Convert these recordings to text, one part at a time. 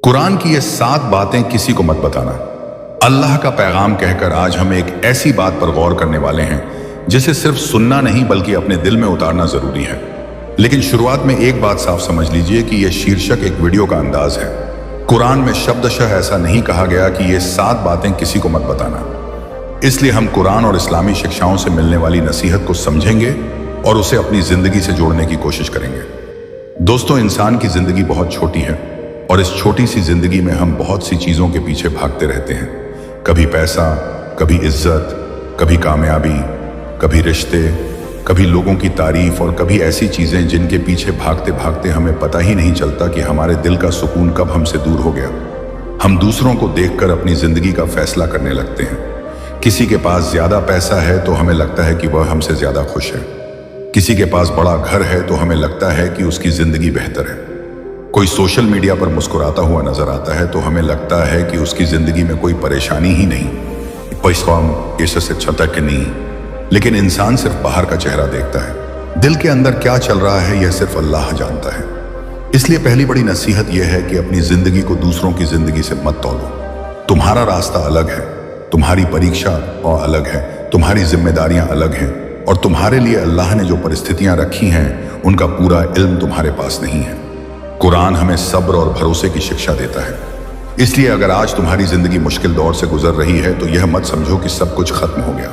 कुरान की ये 7 बातें किसी को मत बताना। अल्लाह का पैगाम कहकर आज हम एक ऐसी बात पर गौर करने वाले हैं जिसे सिर्फ सुनना नहीं बल्कि अपने दिल में उतारना जरूरी है। लेकिन शुरुआत में एक बात साफ समझ लीजिए कि यह शीर्षक एक वीडियो का अंदाज है। कुरान में शब्दशः ऐसा नहीं कहा गया कि ये 7 बातें किसी को मत बताना। इसलिए हम कुरान और इस्लामी शिक्षाओं से मिलने वाली नसीहत को समझेंगे और उसे अपनी जिंदगी से जोड़ने की कोशिश करेंगे। दोस्तों, इंसान की जिंदगी बहुत छोटी है और इस छोटी सी जिंदगी में हम बहुत सी चीजों के पीछे भागते रहते हैं। कभी पैसा, कभी इज्जत, कभी कामयाबी, कभी रिश्ते, कभी लोगों की तारीफ और कभी ऐसी चीजें जिनके पीछे भागते भागते हमें पता ही नहीं चलता कि हमारे दिल का सुकून कब हमसे दूर हो गया। हम दूसरों को देखकर अपनी जिंदगी का फैसला करने लगते हैं। किसी के पास ज्यादा पैसा है तो हमें लगता है कि वह हमसे ज्यादा खुश है। किसी के पास बड़ा घर है तो हमें लगता है कि उसकी जिंदगी बेहतर है। कोई सोशल मीडिया पर मुस्कुराता हुआ नजर आता है तो हमें लगता है कि उसकी जिंदगी में कोई परेशानी ही नहीं, इससे छतक नहीं। लेकिन इंसान सिर्फ बाहर का चेहरा देखता है, दिल के अंदर क्या चल रहा है यह सिर्फ अल्लाह जानता है। इसलिए पहली बड़ी नसीहत यह है कि अपनी जिंदगी को दूसरों की जिंदगी से मत तौलो। तुम्हारा रास्ता अलग है, तुम्हारी परीक्षा और अलग है, तुम्हारी जिम्मेदारियां अलग हैं और तुम्हारे लिए अल्लाह ने जो परिस्थितियां रखी हैं उनका पूरा इल्म तुम्हारे पास नहीं है। कुरान हमें सब्र और भरोसे की शिक्षा देता है। इसलिए अगर आज तुम्हारी जिंदगी मुश्किल दौर से गुजर रही है तो यह मत समझो कि सब कुछ खत्म हो गया।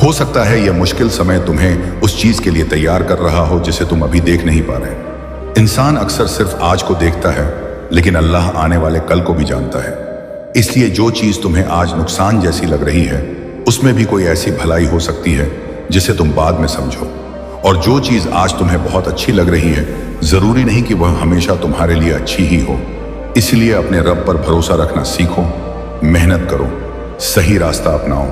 हो सकता है यह मुश्किल समय तुम्हें उस चीज के लिए तैयार कर रहा हो जिसे तुम अभी देख नहीं पा रहे। इंसान अक्सर सिर्फ आज को देखता है, लेकिन अल्लाह आने वाले कल को भी जानता है। इसलिए जो चीज तुम्हें आज नुकसान जैसी लग रही है उसमें भी कोई ऐसी भलाई हो सकती है जिसे तुम बाद में समझो। और जो चीज आज तुम्हें बहुत अच्छी लग रही है जरूरी नहीं कि वह हमेशा तुम्हारे लिए अच्छी ही हो। इसलिए अपने रब पर भरोसा रखना सीखो, मेहनत करो, सही रास्ता अपनाओ,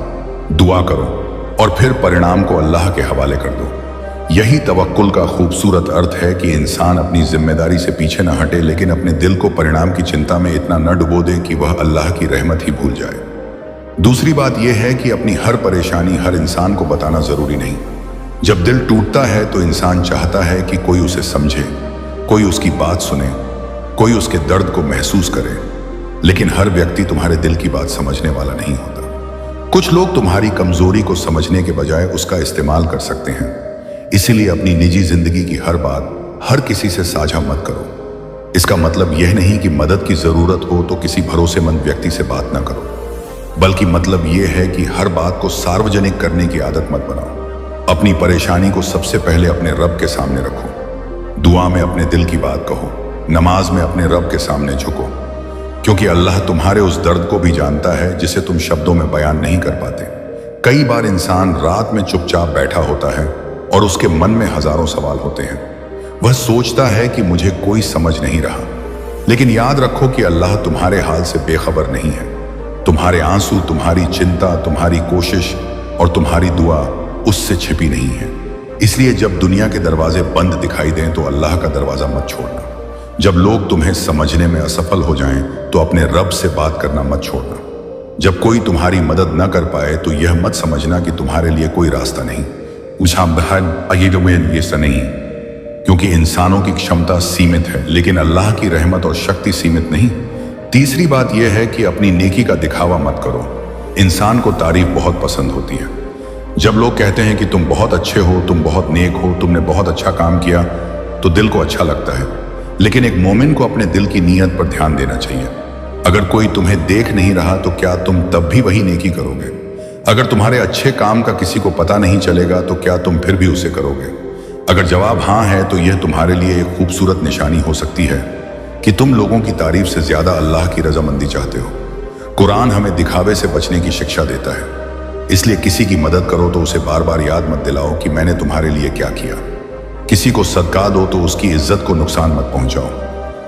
दुआ करो और फिर परिणाम को अल्लाह के हवाले कर दो। यही तवक्कुल का खूबसूरत अर्थ है कि इंसान अपनी जिम्मेदारी से पीछे न हटे, लेकिन अपने दिल को परिणाम की चिंता में इतना न डुबो दे कि वह अल्लाह की रहमत ही भूल जाए। दूसरी बात यह है कि अपनी हर परेशानी हर इंसान को बताना जरूरी नहीं। जब दिल टूटता है तो इंसान चाहता है कि कोई उसे समझे, कोई उसकी बात सुने, कोई उसके दर्द को महसूस करे। लेकिन हर व्यक्ति तुम्हारे दिल की बात समझने वाला नहीं होता। कुछ लोग तुम्हारी कमजोरी को समझने के बजाय उसका इस्तेमाल कर सकते हैं। इसीलिए अपनी निजी जिंदगी की हर बात हर किसी से साझा मत करो। इसका मतलब यह नहीं कि मदद की जरूरत हो तो किसी भरोसेमंद व्यक्ति से बात ना करो, बल्कि मतलब यह है कि हर बात को सार्वजनिक करने की आदत मत बनाओ। अपनी परेशानी को सबसे पहले अपने रब के सामने रखो। दुआ में अपने दिल की बात कहो, नमाज में अपने रब के सामने झुको, क्योंकि अल्लाह तुम्हारे उस दर्द को भी जानता है जिसे तुम शब्दों में बयान नहीं कर पाते। कई बार इंसान रात में चुपचाप बैठा होता है और उसके मन में हजारों सवाल होते हैं। वह सोचता है कि मुझे कोई समझ नहीं रहा, लेकिन याद रखो कि अल्लाह तुम्हारे हाल से बेखबर नहीं है। तुम्हारे आंसू, तुम्हारी चिंता, तुम्हारी कोशिश और तुम्हारी दुआ उससे छिपी नहीं है। इसलिए जब दुनिया के दरवाजे बंद दिखाई दें तो अल्लाह का दरवाजा मत छोड़ना। जब लोग तुम्हें समझने में असफल हो जाएं तो अपने रब से बात करना मत छोड़ना। जब कोई तुम्हारी मदद न कर पाए तो यह मत समझना कि तुम्हारे लिए कोई रास्ता नहीं, ऐसा नहीं, क्योंकि इंसानों की क्षमता सीमित है लेकिन अल्लाह की रहमत और शक्ति सीमित नहीं। तीसरी बात यह है कि अपनी नेकी का दिखावा मत करो। इंसान को तारीफ बहुत पसंद होती है। जब लोग कहते हैं कि तुम बहुत अच्छे हो, तुम बहुत नेक हो, तुमने बहुत अच्छा काम किया, तो दिल को अच्छा लगता है। लेकिन एक मोमिन को अपने दिल की नीयत पर ध्यान देना चाहिए। अगर कोई तुम्हें देख नहीं रहा तो क्या तुम तब भी वही नेकी करोगे? अगर तुम्हारे अच्छे काम का किसी को पता नहीं चलेगा तो क्या तुम फिर भी उसे करोगे? अगर जवाब हाँ है तो यह तुम्हारे लिए एक खूबसूरत निशानी हो सकती है कि तुम लोगों की तारीफ से ज्यादा अल्लाह की रजामंदी चाहते हो। कुरान हमें दिखावे से बचने की शिक्षा देता है। इसलिए किसी की मदद करो तो उसे बार बार याद मत दिलाओ कि मैंने तुम्हारे लिए क्या किया। किसी को सदका दो तो उसकी इज्जत को नुकसान मत पहुंचाओ।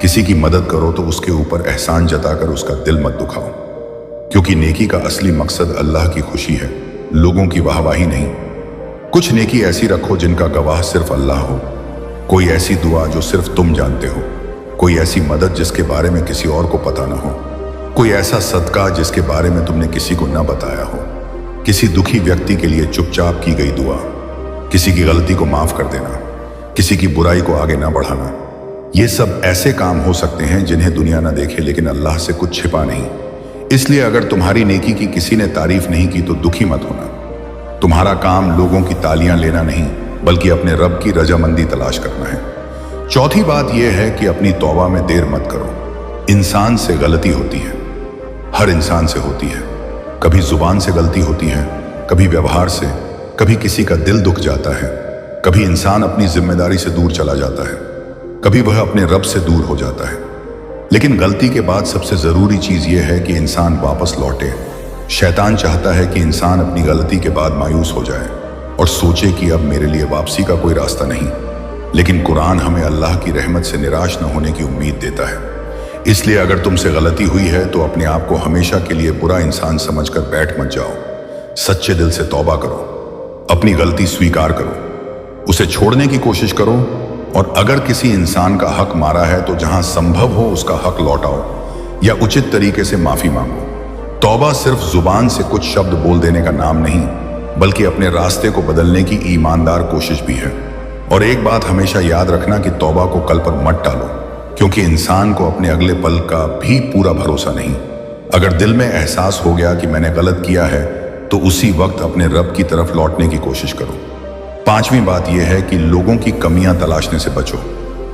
किसी की मदद करो तो उसके ऊपर एहसान जताकर उसका दिल मत दुखाओ, क्योंकि नेकी का असली मकसद अल्लाह की खुशी है, लोगों की वाहवाही नहीं। कुछ नेकी ऐसी रखो जिनका गवाह सिर्फ अल्लाह हो। कोई ऐसी दुआ जो सिर्फ तुम जानते हो, कोई ऐसी मदद जिसके बारे में किसी और को पता ना हो, कोई ऐसा सदका जिसके बारे में तुमने किसी को न बताया हो, किसी दुखी व्यक्ति के लिए चुपचाप की गई दुआ, किसी की गलती को माफ कर देना, किसी की बुराई को आगे ना बढ़ाना। ये सब ऐसे काम हो सकते हैं जिन्हें दुनिया ना देखे, लेकिन अल्लाह से कुछ छिपा नहीं। इसलिए अगर तुम्हारी नेकी की किसी ने तारीफ नहीं की तो दुखी मत होना। तुम्हारा काम लोगों की तालियां लेना नहीं, बल्कि अपने रब की रजामंदी तलाश करना है। चौथी बात यह है कि अपनी तौबा में देर मत करो। इंसान से गलती होती है, हर इंसान से होती है। कभी जुबान से गलती होती है, कभी व्यवहार से, कभी किसी का दिल दुख जाता है, कभी इंसान अपनी जिम्मेदारी से दूर चला जाता है, कभी वह अपने रब से दूर हो जाता है। लेकिन गलती के बाद सबसे जरूरी चीज यह है कि इंसान वापस लौटे। शैतान चाहता है कि इंसान अपनी गलती के बाद मायूस हो जाए और सोचे कि अब मेरे लिए वापसी का कोई रास्ता नहीं। लेकिन कुरान हमें अल्लाह की रहमत से निराश न होने की उम्मीद देता है। इसलिए अगर तुमसे गलती हुई है तो अपने आप को हमेशा के लिए बुरा इंसान समझकर बैठ मत जाओ। सच्चे दिल से तौबा करो, अपनी गलती स्वीकार करो, उसे छोड़ने की कोशिश करो, और अगर किसी इंसान का हक मारा है तो जहां संभव हो उसका हक लौटाओ या उचित तरीके से माफी मांगो। तौबा सिर्फ जुबान से कुछ शब्द बोल देने का नाम नहीं, बल्कि अपने रास्ते को बदलने की ईमानदार कोशिश भी है। और एक बात हमेशा याद रखना कि तौबा को कल पर मत टालो, क्योंकि इंसान को अपने अगले पल का भी पूरा भरोसा नहीं। अगर दिल में एहसास हो गया कि मैंने गलत किया है तो उसी वक्त अपने रब की तरफ लौटने की कोशिश करो। पांचवी बात यह है कि लोगों की कमियां तलाशने से बचो।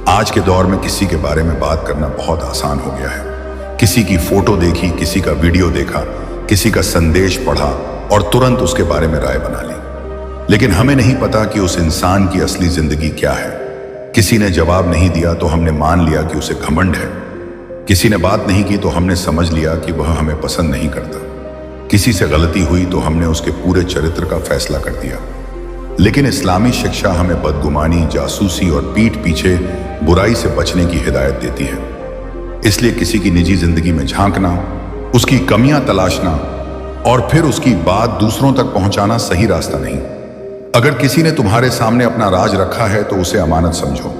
आज के दौर में किसी के बारे में बात करना बहुत आसान हो गया है। किसी की फोटो देखी, किसी का वीडियो देखा, किसी का संदेश पढ़ा और तुरंत उसके बारे में राय बना ली। लेकिन हमें नहीं पता कि उस इंसान की असली जिंदगी क्या है। किसी ने जवाब नहीं दिया तो हमने मान लिया कि उसे घमंड है। किसी ने बात नहीं की तो हमने समझ लिया कि वह हमें पसंद नहीं करता। किसी से गलती हुई तो हमने उसके पूरे चरित्र का फैसला कर दिया। लेकिन इस्लामी शिक्षा हमें बदगुमानी, जासूसी और पीठ पीछे बुराई से बचने की हिदायत देती है। इसलिए किसी की निजी जिंदगी में झांकना, उसकी कमियां तलाशना और फिर उसकी बात दूसरों तक पहुंचाना सही रास्ता नहीं। अगर किसी ने तुम्हारे सामने अपना राज रखा है तो उसे अमानत समझो।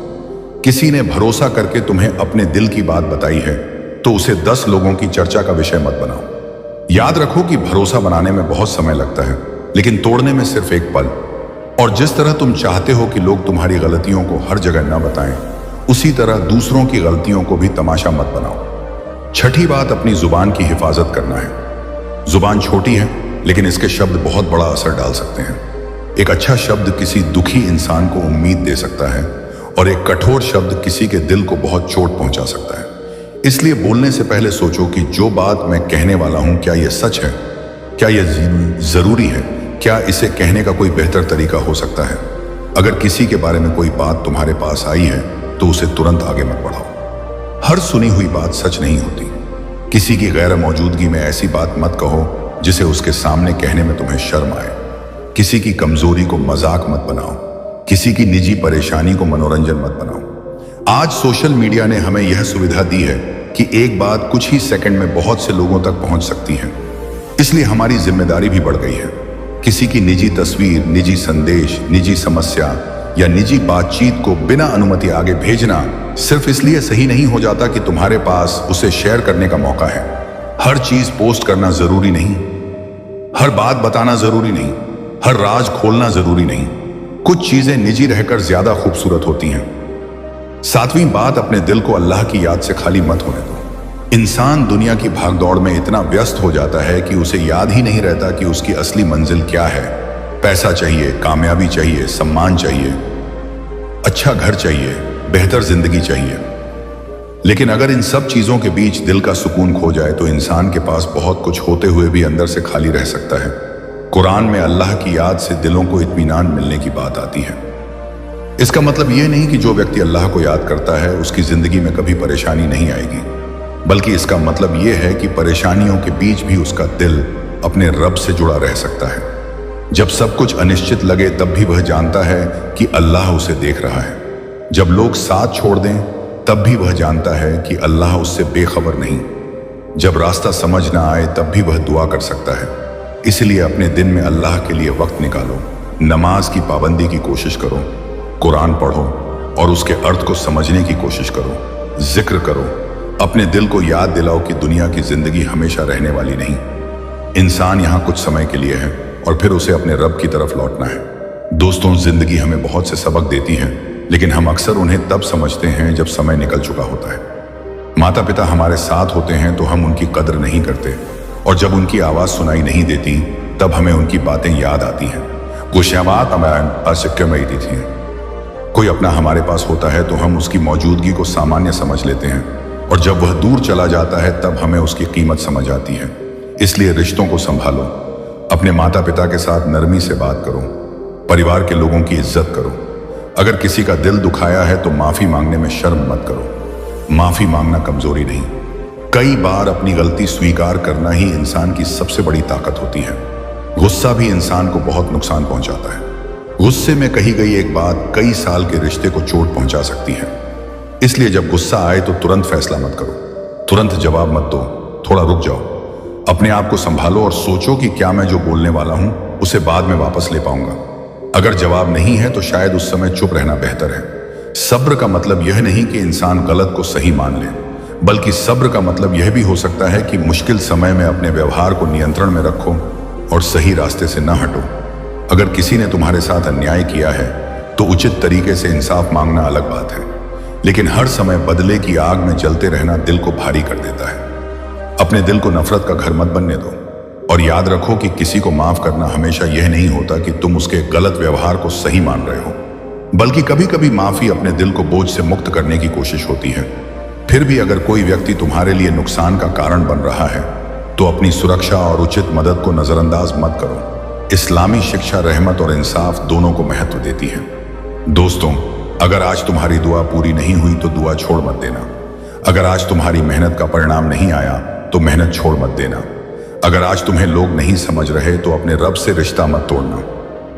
किसी ने भरोसा करके तुम्हें अपने दिल की बात बताई है तो उसे 10 लोगों की चर्चा का विषय मत बनाओ। याद रखो कि भरोसा बनाने में बहुत समय लगता है, लेकिन तोड़ने में सिर्फ एक पल। और जिस तरह तुम चाहते हो कि लोग तुम्हारी गलतियों को हर जगह न बताएं, उसी तरह दूसरों की गलतियों को भी तमाशा मत बनाओ। छठी बात अपनी जुबान की हिफाजत करना है। जुबान छोटी है, लेकिन इसके शब्द बहुत बड़ा असर डाल सकते हैं। एक अच्छा शब्द किसी दुखी इंसान को उम्मीद दे सकता है और एक कठोर शब्द किसी के दिल को बहुत चोट पहुंचा सकता है। इसलिए बोलने से पहले सोचो कि जो बात मैं कहने वाला हूं, क्या यह सच है? क्या यह जरूरी है? क्या इसे कहने का कोई बेहतर तरीका हो सकता है? अगर किसी के बारे में कोई बात तुम्हारे पास आई है तो उसे तुरंत आगे मत बढ़ाओ। हर सुनी हुई बात सच नहीं होती। किसी की गैर मौजूदगी में ऐसी बात मत कहो जिसे उसके सामने कहने में तुम्हें शर्म आए। किसी की कमजोरी को मजाक मत बनाओ। किसी की निजी परेशानी को मनोरंजन मत बनाओ। आज सोशल मीडिया ने हमें यह सुविधा दी है कि एक बात कुछ ही सेकंड में बहुत से लोगों तक पहुंच सकती है। इसलिए हमारी जिम्मेदारी भी बढ़ गई है। किसी की निजी तस्वीर, निजी संदेश, निजी समस्या या निजी बातचीत को बिना अनुमति आगे भेजना सिर्फ इसलिए सही नहीं हो जाता कि तुम्हारे पास उसे शेयर करने का मौका है। हर चीज पोस्ट करना जरूरी नहीं, हर बात बताना जरूरी नहीं, हर राज खोलना जरूरी नहीं। कुछ चीजें निजी रहकर ज्यादा खूबसूरत होती हैं। सातवीं बात, अपने दिल को अल्लाह की याद से खाली मत होने दो। इंसान दुनिया की भागदौड़ में इतना व्यस्त हो जाता है कि उसे याद ही नहीं रहता कि उसकी असली मंजिल क्या है। पैसा चाहिए, कामयाबी चाहिए, सम्मान चाहिए, अच्छा घर चाहिए, बेहतर जिंदगी चाहिए। लेकिन अगर इन सब चीजों के बीच दिल का सुकून खो जाए तो इंसान के पास बहुत कुछ होते हुए भी अंदर से खाली रह सकता है। कुरान में अल्लाह की याद से दिलों को इत्मीनान मिलने की बात आती है। इसका मतलब यह नहीं कि जो व्यक्ति अल्लाह को याद करता है उसकी जिंदगी में कभी परेशानी नहीं आएगी, बल्कि इसका मतलब यह है कि परेशानियों के बीच भी उसका दिल अपने रब से जुड़ा रह सकता है। जब सब कुछ अनिश्चित लगे तब भी वह जानता है कि अल्लाह उसे देख रहा है। जब लोग साथ छोड़ दें तब भी वह जानता है कि अल्लाह उससे बेखबर नहीं। जब रास्ता समझ ना आए तब भी वह दुआ कर सकता है। इसलिए अपने दिन में अल्लाह के लिए वक्त निकालो, नमाज की पाबंदी की कोशिश करो, कुरान पढ़ो और उसके अर्थ को समझने की कोशिश करो, जिक्र करो। अपने दिल को याद दिलाओ कि दुनिया की जिंदगी हमेशा रहने वाली नहीं। इंसान यहाँ कुछ समय के लिए है और फिर उसे अपने रब की तरफ लौटना है। दोस्तों, जिंदगी हमें बहुत से सबक देती है, लेकिन हम अक्सर उन्हें तब समझते हैं जब समय निकल चुका होता है। माता पिता हमारे साथ होते हैं तो हम उनकी कदर नहीं करते, और जब उनकी आवाज़ सुनाई नहीं देती तब हमें उनकी बातें याद आती हैं। गुस्सावात में थी। कोई अपना हमारे पास होता है तो हम उसकी मौजूदगी को सामान्य समझ लेते हैं, और जब वह दूर चला जाता है तब हमें उसकी कीमत समझ आती है। इसलिए रिश्तों को संभालो, अपने माता पिता के साथ नरमी से बात करो, परिवार के लोगों की इज्जत करो। अगर किसी का दिल दुखाया है तो माफी मांगने में शर्म मत करो। माफी मांगना कमजोरी नहीं, कई बार अपनी गलती स्वीकार करना ही इंसान की सबसे बड़ी ताकत होती है। गुस्सा भी इंसान को बहुत नुकसान पहुंचाता है। गुस्से में कही गई एक बात कई साल के रिश्ते को चोट पहुंचा सकती है। इसलिए जब गुस्सा आए तो तुरंत फैसला मत करो, तुरंत जवाब मत दो, थोड़ा रुक जाओ, अपने आप को संभालो और सोचो कि क्या मैं जो बोलने वाला हूं उसे बाद में वापस ले पाऊंगा। अगर जवाब नहीं है तो शायद उस समय चुप रहना बेहतर है। सब्र का मतलब यह नहीं कि इंसान गलत को सही मान ले, बल्कि सब्र का मतलब यह भी हो सकता है कि मुश्किल समय में अपने व्यवहार को नियंत्रण में रखो और सही रास्ते से न हटो। अगर किसी ने तुम्हारे साथ अन्याय किया है तो उचित तरीके से इंसाफ मांगना अलग बात है, लेकिन हर समय बदले की आग में जलते रहना दिल को भारी कर देता है। अपने दिल को नफरत का घर मत बनने दो, और याद रखो कि किसी को माफ करना हमेशा यह नहीं होता कि तुम उसके गलत व्यवहार को सही मान रहे हो, बल्कि कभी कभी माफी अपने दिल को बोझ से मुक्त करने की कोशिश होती है। फिर भी अगर कोई व्यक्ति तुम्हारे लिए नुकसान का कारण बन रहा है तो अपनी सुरक्षा और उचित मदद को नजरअंदाज मत करो। इस्लामी शिक्षा रहमत और इंसाफ दोनों को महत्व देती है। दोस्तों, अगर आज तुम्हारी दुआ पूरी नहीं हुई तो दुआ छोड़ मत देना। अगर आज तुम्हारी मेहनत का परिणाम नहीं आया तो मेहनत छोड़ मत देना। अगर आज तुम्हें लोग नहीं समझ रहे तो अपने रब से रिश्ता मत तोड़ना।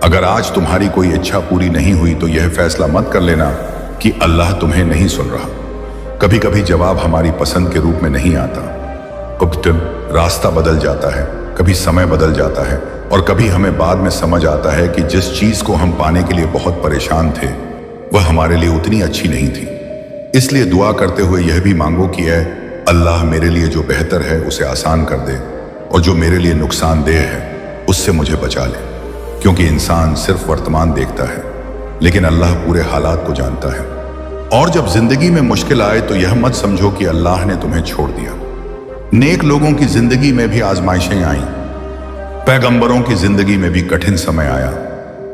अगर आज तुम्हारी कोई इच्छा पूरी नहीं हुई तो यह फैसला मत कर लेना कि अल्लाह तुम्हें नहीं सुन रहा। कभी कभी जवाब हमारी पसंद के रूप में नहीं आता, रास्ता बदल जाता है, कभी समय बदल जाता है, और कभी हमें बाद में समझ आता है कि जिस चीज को हम पाने के लिए बहुत परेशान थे वह हमारे लिए उतनी अच्छी नहीं थी। इसलिए दुआ करते हुए यह भी मांगो कि ऐ अल्लाह, मेरे लिए जो बेहतर है उसे आसान कर दे, और जो मेरे लिए नुकसानदेह है उससे मुझे बचा ले। क्योंकि इंसान सिर्फ वर्तमान देखता है, लेकिन अल्लाह पूरे हालात को जानता है। और जब जिंदगी में मुश्किल आए तो यह मत समझो कि अल्लाह ने तुम्हें छोड़ दिया। नेक लोगों की जिंदगी में भी आजमाइशें आईं, पैगंबरों की जिंदगी में भी कठिन समय आया।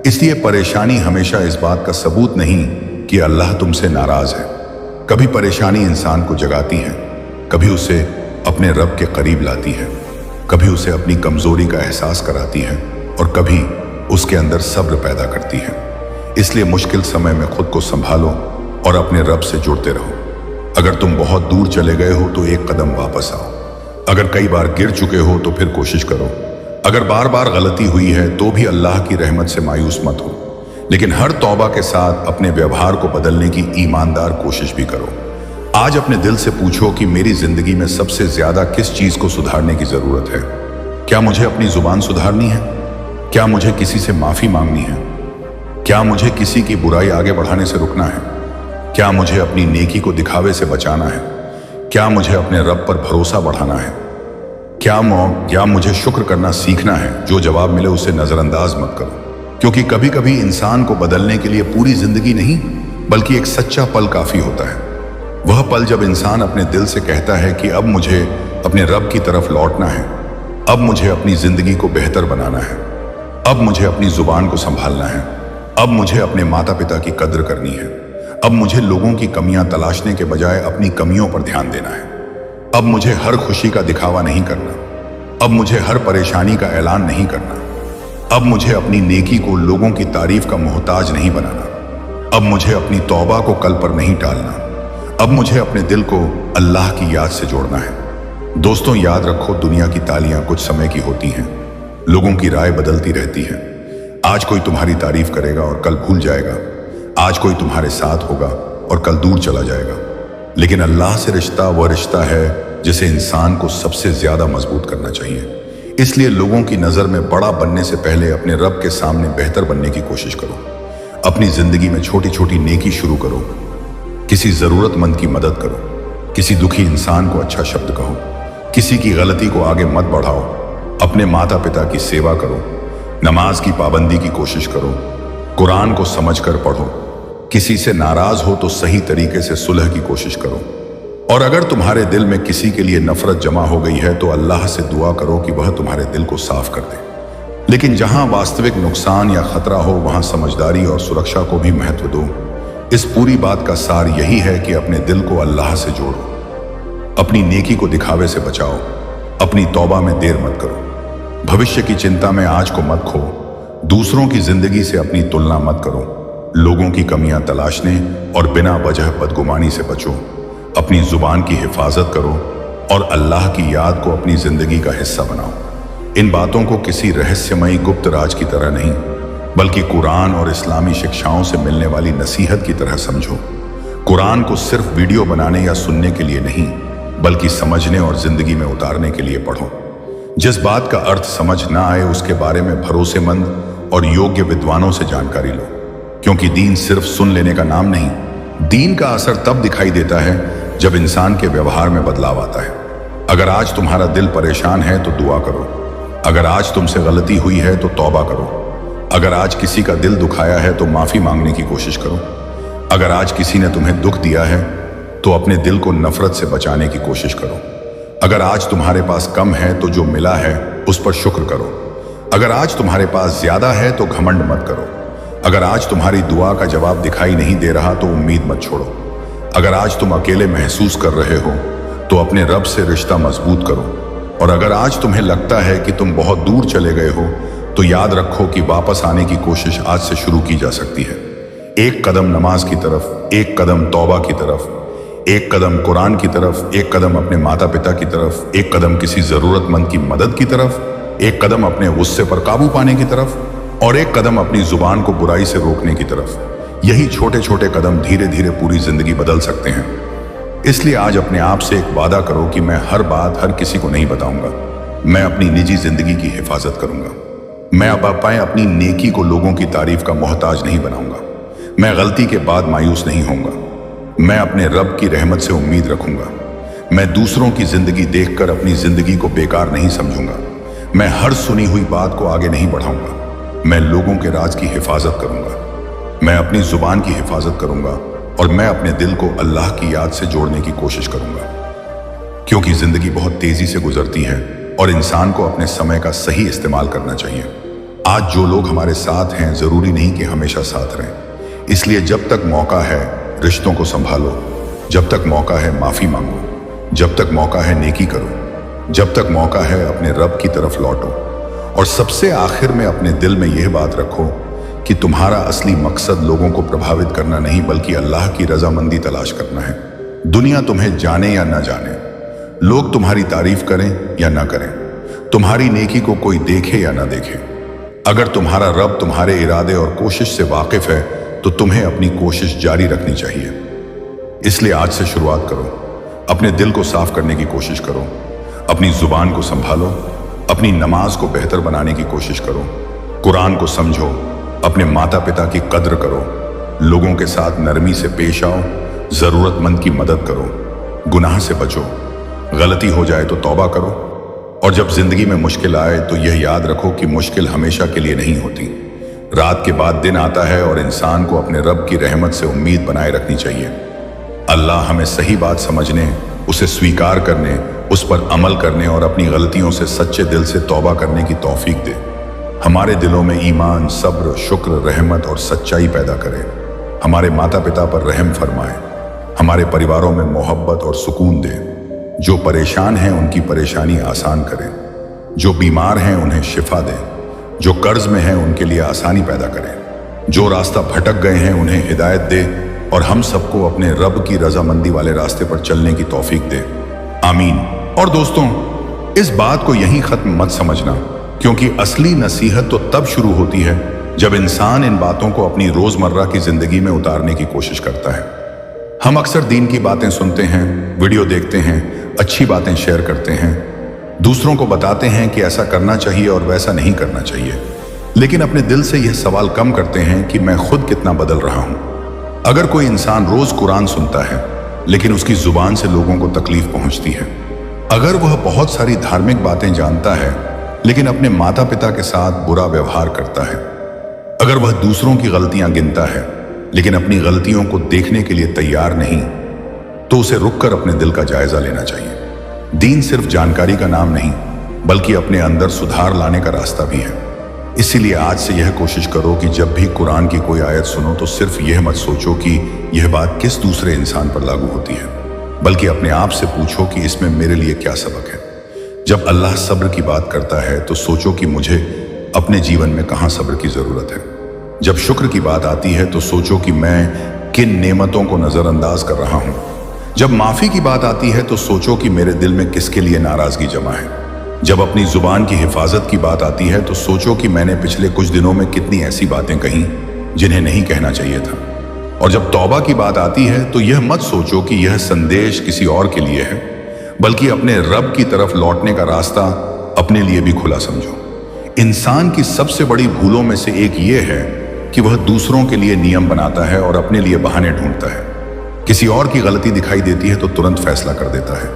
इसलिए परेशानी हमेशा इस बात का सबूत नहीं कि अल्लाह तुमसे नाराज है। कभी परेशानी इंसान को जगाती है, कभी उसे अपने रब के करीब लाती है, कभी उसे अपनी कमजोरी का एहसास कराती है, और कभी उसके अंदर सब्र पैदा करती है। इसलिए मुश्किल समय में खुद को संभालो और अपने रब से जुड़ते रहो। अगर तुम बहुत दूर चले गए हो तो एक कदम वापस आओ। अगर कई बार गिर चुके हो तो फिर कोशिश करो। अगर बार बार गलती हुई है तो भी अल्लाह की रहमत से मायूस मत हो, लेकिन हर तौबा के साथ अपने व्यवहार को बदलने की ईमानदार कोशिश भी करो। आज अपने दिल से पूछो कि मेरी जिंदगी में सबसे ज्यादा किस चीज को सुधारने की जरूरत है। क्या मुझे अपनी जुबान सुधारनी है? क्या मुझे किसी से माफी मांगनी है? क्या मुझे किसी की बुराई आगे बढ़ाने से रुकना है? क्या मुझे अपनी नेकी को दिखावे से बचाना है? क्या मुझे अपने रब पर भरोसा बढ़ाना है? क्या मुझे शुक्र करना सीखना है? जो जवाब मिले उसे नजरअंदाज मत करो, क्योंकि कभी कभी इंसान को बदलने के लिए पूरी जिंदगी नहीं बल्कि एक सच्चा पल काफी होता है। वह पल जब इंसान अपने दिल से कहता है कि अब मुझे अपने रब की तरफ लौटना है, अब मुझे अपनी जिंदगी को बेहतर बनाना है, अब मुझे अपनी जुबान को संभालना है, अब मुझे अपने माता पिता की कद्र करनी है, अब मुझे लोगों की कमियां तलाशने के बजाय अपनी कमियों पर ध्यान देना है, अब मुझे हर खुशी का दिखावा नहीं करना, अब मुझे हर परेशानी का ऐलान नहीं करना, अब मुझे अपनी नेकी को लोगों की तारीफ का मोहताज नहीं बनाना, अब मुझे अपनी तौबा को कल पर नहीं टालना, अब मुझे अपने दिल को अल्लाह की याद से जोड़ना है। दोस्तों, याद रखो, दुनिया की तालियां कुछ समय की होती हैं, लोगों की राय बदलती रहती है। आज कोई तुम्हारी तारीफ करेगा और कल भूल जाएगा। आज कोई तुम्हारे साथ होगा और कल दूर चला जाएगा। लेकिन अल्लाह से रिश्ता वह रिश्ता है जिसे इंसान को सबसे ज्यादा मजबूत करना चाहिए। इसलिए लोगों की नजर में बड़ा बनने से पहले अपने रब के सामने बेहतर बनने की कोशिश करो। अपनी जिंदगी में छोटी छोटी नेकी शुरू करो, किसी जरूरतमंद की मदद करो, किसी दुखी इंसान को अच्छा शब्द कहो, किसी की गलती को आगे मत बढ़ाओ, अपने माता पिता की सेवा करो, नमाज की पाबंदी की कोशिश करो, कुरान को समझकर पढ़ो, किसी से नाराज हो तो सही तरीके से सुलह की कोशिश करो। और अगर तुम्हारे दिल में किसी के लिए नफरत जमा हो गई है तो अल्लाह से दुआ करो कि वह तुम्हारे दिल को साफ कर दे। लेकिन जहां वास्तविक नुकसान या खतरा हो वहां समझदारी और सुरक्षा को भी महत्व दो। इस पूरी बात का सार यही है कि अपने दिल को अल्लाह से जोड़ो, अपनी नेकी को दिखावे से बचाओ, अपनी तौबा में देर मत करो, भविष्य की चिंता में आज को मत खो, दूसरों की जिंदगी से अपनी तुलना मत करो, लोगों की कमियां तलाशने और बिना वजह बदगुमानी से बचो, अपनी जुबान की हिफाजत करो और अल्लाह की याद को अपनी जिंदगी का हिस्सा बनाओ। इन बातों को किसी रहस्यमयी गुप्त राज की तरह नहीं बल्कि कुरान और इस्लामी शिक्षाओं से मिलने वाली नसीहत की तरह समझो। कुरान को सिर्फ वीडियो बनाने या सुनने के लिए नहीं बल्कि समझने और जिंदगी में उतारने के लिए पढ़ो। जिस बात का अर्थ समझ ना आए उसके बारे में भरोसेमंद और योग्य विद्वानों से जानकारी लो, क्योंकि दीन सिर्फ सुन लेने का नाम नहीं, दीन का असर तब दिखाई देता है जब इंसान के व्यवहार में बदलाव आता है। अगर आज तुम्हारा दिल परेशान है तो दुआ करो, अगर आज तुमसे गलती हुई है तो तौबा करो, अगर आज किसी का दिल दुखाया है तो माफी मांगने की कोशिश करो, अगर आज किसी ने तुम्हें दुख दिया है तो अपने दिल को नफरत से बचाने की कोशिश करो, अगर आज तुम्हारे पास कम है तो जो मिला है उस पर शुक्र करो, अगर आज तुम्हारे पास ज्यादा है तो घमंड मत करो, अगर आज तुम्हारी दुआ का जवाब दिखाई नहीं दे रहा तो उम्मीद मत छोड़ो, अगर आज तुम अकेले महसूस कर रहे हो तो अपने रब से रिश्ता मजबूत करो, और अगर आज तुम्हें लगता है कि तुम बहुत दूर चले गए हो तो याद रखो कि वापस आने की कोशिश आज से शुरू की जा सकती है। एक कदम नमाज की तरफ, एक कदम तौबा की तरफ, एक कदम कुरान की तरफ, एक कदम अपने माता पिता की तरफ, एक कदम किसी जरूरतमंद की मदद की तरफ, एक कदम अपने गुस्से पर काबू पाने की तरफ, और एक कदम अपनी जुबान को बुराई से रोकने की तरफ। यही छोटे छोटे कदम धीरे धीरे पूरी जिंदगी बदल सकते हैं। इसलिए आज अपने आप से एक वादा करो कि मैं हर बात हर किसी को नहीं बताऊंगा, मैं अपनी निजी जिंदगी की हिफाजत करूंगा, मैं अब पाए अपनी नेकी को लोगों की तारीफ का मोहताज नहीं बनाऊंगा, मैं गलती के बाद मायूस नहीं होऊंगा, मैं अपने रब की रहमत से उम्मीद रखूंगा, मैं दूसरों की जिंदगी देखकर अपनी जिंदगी को बेकार नहीं समझूंगा, मैं हर सुनी हुई बात को आगे नहीं बढ़ाऊंगा, मैं लोगों के राज की हिफाजत करूंगा, मैं अपनी जुबान की हिफाजत करूंगा और मैं अपने दिल को अल्लाह की याद से जोड़ने की कोशिश करूंगा। क्योंकि जिंदगी बहुत तेजी से गुजरती है और इंसान को अपने समय का सही इस्तेमाल करना चाहिए। आज जो लोग हमारे साथ हैं जरूरी नहीं कि हमेशा साथ रहें, इसलिए जब तक मौका है रिश्तों को संभालो, जब तक मौका है माफी मांगो, जब तक मौका है नेकी करो, जब तक मौका है अपने रब की तरफ लौटो, और सबसे आखिर में अपने दिल में यह बात रखो कि तुम्हारा असली मकसद लोगों को प्रभावित करना नहीं बल्कि अल्लाह की रजामंदी तलाश करना है। दुनिया तुम्हें जाने या ना जाने, लोग तुम्हारी तारीफ करें या ना करें, तुम्हारी नेकी को कोई देखे या ना देखे, अगर तुम्हारा रब तुम्हारे इरादे और कोशिश से वाकिफ है तो तुम्हें अपनी कोशिश जारी रखनी चाहिए। इसलिए आज से शुरुआत करो, अपने दिल को साफ करने की कोशिश करो, अपनी जुबान को संभालो, अपनी नमाज को बेहतर बनाने की कोशिश करो, कुरान को समझो, अपने माता पिता की कद्र करो, लोगों के साथ नरमी से पेश आओ, जरूरतमंद की मदद करो, गुनाह से बचो, गलती हो जाए तो तौबा करो, और जब जिंदगी में मुश्किल आए तो यह याद रखो कि मुश्किल हमेशा के लिए नहीं होती। रात के बाद दिन आता है और इंसान को अपने रब की रहमत से उम्मीद बनाए रखनी चाहिए। अल्लाह हमें सही बात समझने, उसे स्वीकार करने, उस पर अमल करने और अपनी गलतियों से सच्चे दिल से तौबा करने की तौफीक दे। हमारे दिलों में ईमान, सब्र, शुक्र, रहमत और सच्चाई पैदा करे। हमारे माता पिता पर रहम फरमाए, हमारे परिवारों में मोहब्बत और सुकून दे। जो परेशान हैं उनकी परेशानी आसान करें, जो बीमार हैं उन्हें शिफा दे, जो कर्ज में हैं उनके लिए आसानी पैदा करें, जो रास्ता भटक गए हैं उन्हें हिदायत दे और हम सबको अपने रब की रजामंदी वाले रास्ते पर चलने की तौफीक दे। आमीन। और दोस्तों, इस बात को यहीं खत्म मत समझना, क्योंकि असली नसीहत तो तब शुरू होती है जब इंसान इन बातों को अपनी रोजमर्रा की जिंदगी में उतारने की कोशिश करता है। हम अक्सर दीन की बातें सुनते हैं, वीडियो देखते हैं, अच्छी बातें शेयर करते हैं, दूसरों को बताते हैं कि ऐसा करना चाहिए और वैसा नहीं करना चाहिए, लेकिन अपने दिल से यह सवाल कम करते हैं कि मैं खुद कितना बदल रहा हूं। अगर कोई इंसान रोज कुरान सुनता है लेकिन उसकी जुबान से लोगों को तकलीफ पहुंचती है, अगर वह बहुत सारी धार्मिक बातें जानता है लेकिन अपने माता पिता के साथ बुरा व्यवहार करता है, अगर वह दूसरों की गलतियां गिनता है लेकिन अपनी गलतियों को देखने के लिए तैयार नहीं, तो उसे रुककर अपने दिल का जायजा लेना चाहिए। दीन सिर्फ जानकारी का नाम नहीं, बल्कि अपने अंदर सुधार लाने का रास्ता भी है। इसीलिए आज से यह कोशिश करो कि जब भी कुरान की कोई आयत सुनो तो सिर्फ यह मत सोचो कि यह बात किस दूसरे इंसान पर लागू होती है, बल्कि अपने आप से पूछो कि इसमें मेरे लिए क्या सबक है। जब अल्लाह सब्र की बात करता है तो सोचो कि मुझे अपने जीवन में कहाँ सब्र की जरूरत है। जब शुक्र की बात आती है तो सोचो कि मैं किन नेमतों को नजरअंदाज कर रहा हूं। जब माफी की बात आती है तो सोचो कि मेरे दिल में किसके लिए नाराजगी जमा है। जब अपनी जुबान की हिफाजत की बात आती है तो सोचो कि मैंने पिछले कुछ दिनों में कितनी ऐसी बातें कही जिन्हें नहीं कहना चाहिए था। और जब तौबा की बात आती है तो यह मत सोचो कि यह संदेश किसी और के लिए है, बल्कि अपने रब की तरफ लौटने का रास्ता अपने लिए भी खुला समझो। इंसान की सबसे बड़ी भूलों में से एक यह है कि वह दूसरों के लिए नियम बनाता है और अपने लिए बहाने ढूंढता है। किसी और की गलती दिखाई देती है तो तुरंत फैसला कर देता है,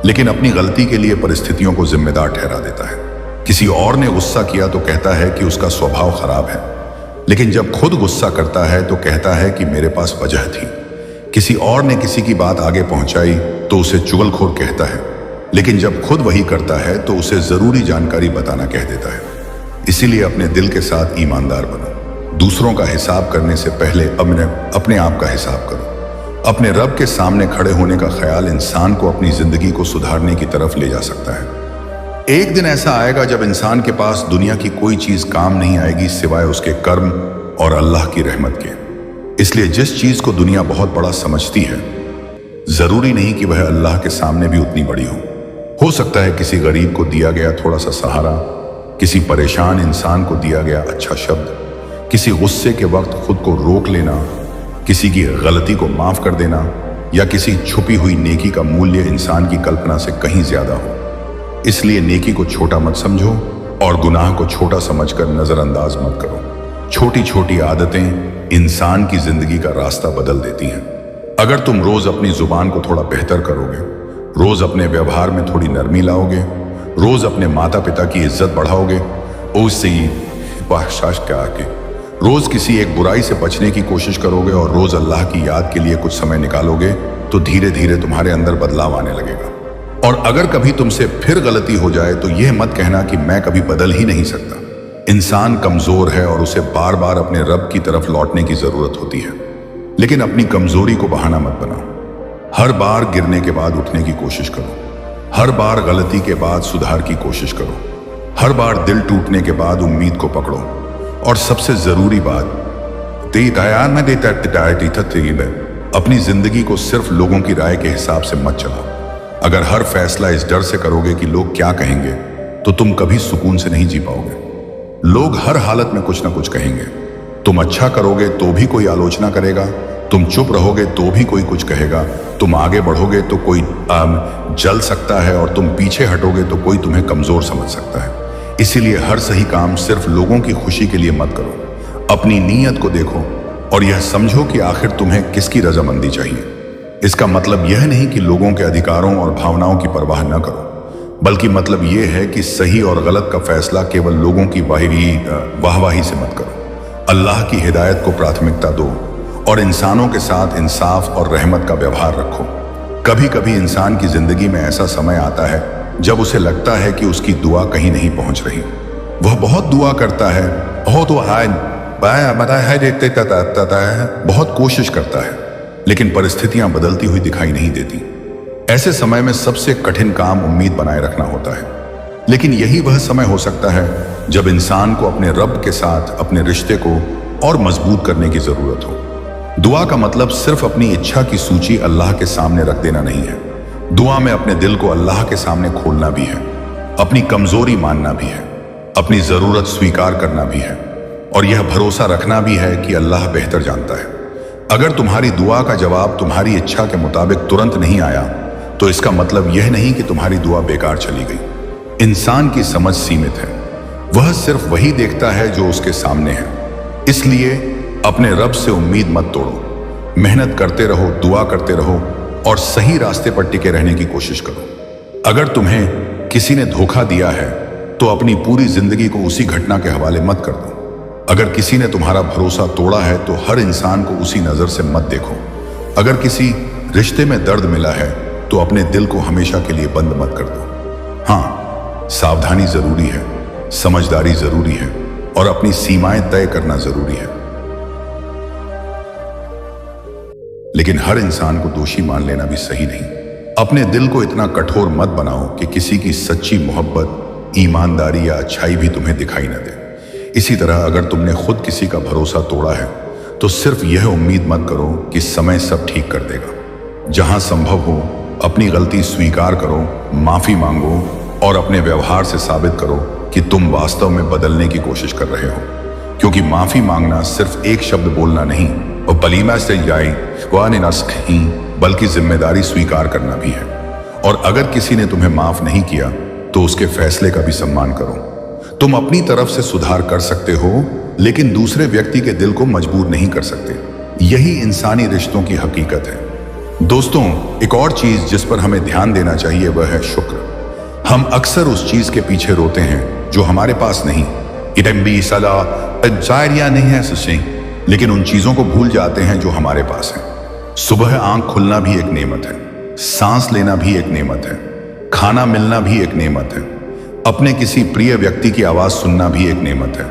लेकिन अपनी गलती के लिए परिस्थितियों को जिम्मेदार ठहरा देता है। किसी और ने गुस्सा किया तो कहता है कि उसका स्वभाव खराब है, लेकिन जब खुद गुस्सा करता है तो कहता है कि मेरे पास वजह थी। किसी और ने किसी की बात आगे पहुंचाई तो उसे चुगलखोर कहता है, लेकिन जब खुद वही करता है तो उसे जरूरी जानकारी बताना कह देता है। इसीलिए अपने दिल के साथ ईमानदार बनो। दूसरों का हिसाब करने से पहले अपने आप का हिसाब करो। अपने रब के सामने खड़े होने का ख्याल इंसान को अपनी जिंदगी को सुधारने की तरफ ले जा सकता है। एक दिन ऐसा आएगा जब इंसान के पास दुनिया की कोई चीज काम नहीं आएगी सिवाय उसके कर्म और अल्लाह की रहमत के। इसलिए जिस चीज को दुनिया बहुत बड़ा समझती है, जरूरी नहीं कि वह अल्लाह के सामने भी उतनी बड़ी हो सकता है किसी गरीब को दिया गया थोड़ा सा सहारा, किसी परेशान इंसान को दिया गया अच्छा शब्द, किसी गुस्से के वक्त खुद को रोक लेना, किसी की गलती को माफ कर देना, या किसी छुपी हुई नेकी का मूल्य इंसान की कल्पना से कहीं ज्यादा हो। इसलिए नेकी को छोटा मत समझो और गुनाह को छोटा समझकर नजरअंदाज मत करो। छोटी छोटी आदतें इंसान की जिंदगी का रास्ता बदल देती हैं। अगर तुम रोज अपनी जुबान को थोड़ा बेहतर करोगे, रोज अपने व्यवहार में थोड़ी नरमी लाओगे, रोज अपने माता पिता की इज्जत बढ़ाओगे, उससे रोज किसी एक बुराई से बचने की कोशिश करोगे और रोज अल्लाह की याद के लिए कुछ समय निकालोगे, तो धीरे धीरे तुम्हारे अंदर बदलाव आने लगेगा। और अगर कभी तुमसे फिर गलती हो जाए तो यह मत कहना कि मैं कभी बदल ही नहीं सकता। इंसान कमजोर है और उसे बार बार अपने रब की तरफ लौटने की जरूरत होती है, लेकिन अपनी कमजोरी को बहाना मत बनाओ। हर बार गिरने के बाद उठने की कोशिश करो, हर बार गलती के बाद सुधार की कोशिश करो, हर बार दिल टूटने के बाद उम्मीद को पकड़ो। और सबसे जरूरी बात, अपनी जिंदगी को सिर्फ लोगों की राय के हिसाब से मत चलाओ। अगर हर फैसला इस डर से करोगे कि लोग क्या कहेंगे, तो तुम कभी सुकून से नहीं जी पाओगे। लोग हर हालत में कुछ ना कुछ कहेंगे। तुम अच्छा करोगे तो भी कोई आलोचना करेगा, तुम चुप रहोगे तो भी कोई कुछ कहेगा, तुम आगे बढ़ोगे तो कोई जल सकता है, और तुम पीछे हटोगे तो कोई तुम्हें कमजोर समझ सकता है। इसीलिए हर सही काम सिर्फ लोगों की खुशी के लिए मत करो। अपनी नीयत को देखो और यह समझो कि आखिर तुम्हें किसकी रजामंदी चाहिए। इसका मतलब यह नहीं कि लोगों के अधिकारों और भावनाओं की परवाह न करो, बल्कि मतलब यह है कि सही और गलत का फैसला केवल लोगों की वाहवाही से मत करो। अल्लाह की हिदायत को प्राथमिकता दो और इंसानों के साथ इंसाफ और रहमत का व्यवहार रखो। कभी कभी इंसान की जिंदगी में ऐसा समय आता है जब उसे लगता है कि उसकी दुआ कहीं नहीं पहुंच रही। वह बहुत दुआ करता है, बहुत कोशिश करता है, लेकिन परिस्थितियां बदलती हुई दिखाई नहीं देती। ऐसे समय में सबसे कठिन काम उम्मीद बनाए रखना होता है, लेकिन यही वह समय हो सकता है जब इंसान को अपने रब के साथ अपने रिश्ते को और मजबूत करने की जरूरत हो। दुआ का मतलब सिर्फ अपनी इच्छा की सूची अल्लाह के सामने रख देना नहीं है। दुआ में अपने दिल को अल्लाह के सामने खोलना भी है, अपनी कमजोरी मानना भी है, अपनी जरूरत स्वीकार करना भी है, और यह भरोसा रखना भी है कि अल्लाह बेहतर जानता है। अगर तुम्हारी दुआ का जवाब तुम्हारी इच्छा के मुताबिक तुरंत नहीं आया, तो इसका मतलब यह नहीं कि तुम्हारी दुआ बेकार चली गई। इंसान की समझ सीमित है, वह सिर्फ वही देखता है जो उसके सामने है। इसलिए अपने रब से उम्मीद मत तोड़ो, मेहनत करते रहो, दुआ करते रहो और सही रास्ते पर टिके रहने की कोशिश करो। अगर तुम्हें किसी ने धोखा दिया है तो अपनी पूरी जिंदगी को उसी घटना के हवाले मत कर दो। अगर किसी ने तुम्हारा भरोसा तोड़ा है तो हर इंसान को उसी नजर से मत देखो। अगर किसी रिश्ते में दर्द मिला है तो अपने दिल को हमेशा के लिए बंद मत कर दो। हाँ, सावधानी जरूरी है, समझदारी जरूरी है और अपनी सीमाएं तय करना जरूरी है, लेकिन हर इंसान को दोषी मान लेना भी सही नहीं। अपने दिल को इतना कठोर मत बनाओ कि किसी की सच्ची मोहब्बत, ईमानदारी या अच्छाई भी तुम्हें दिखाई न दे। इसी तरह अगर तुमने खुद किसी का भरोसा तोड़ा है तो सिर्फ यह उम्मीद मत करो कि समय सब ठीक कर देगा। जहां संभव हो अपनी गलती स्वीकार करो, माफी मांगो और अपने व्यवहार से साबित करो कि तुम वास्तव में बदलने की कोशिश कर रहे हो। क्योंकि माफी मांगना सिर्फ एक शब्द बोलना नहीं और बलीमा से जाए वह ही, बल्कि जिम्मेदारी स्वीकार करना भी है। और अगर किसी ने तुम्हें माफ नहीं किया तो उसके फैसले का भी सम्मान करो। तुम अपनी तरफ से सुधार कर सकते हो, लेकिन दूसरे व्यक्ति के दिल को मजबूर नहीं कर सकते। यही इंसानी रिश्तों की हकीकत है। दोस्तों, एक और चीज जिस पर हमें ध्यान देना चाहिए वह है शुक्र। हम अक्सर उस चीज के पीछे रोते हैं जो हमारे पास नहीं, नहीं है सही, लेकिन उन चीजों को भूल जाते हैं जो हमारे पास है। सुबह आंख खुलना भी एक नेमत है, सांस लेना भी एक नेमत है, खाना मिलना भी एक नेमत है, अपने किसी प्रिय व्यक्ति की आवाज सुनना भी एक नेमत है,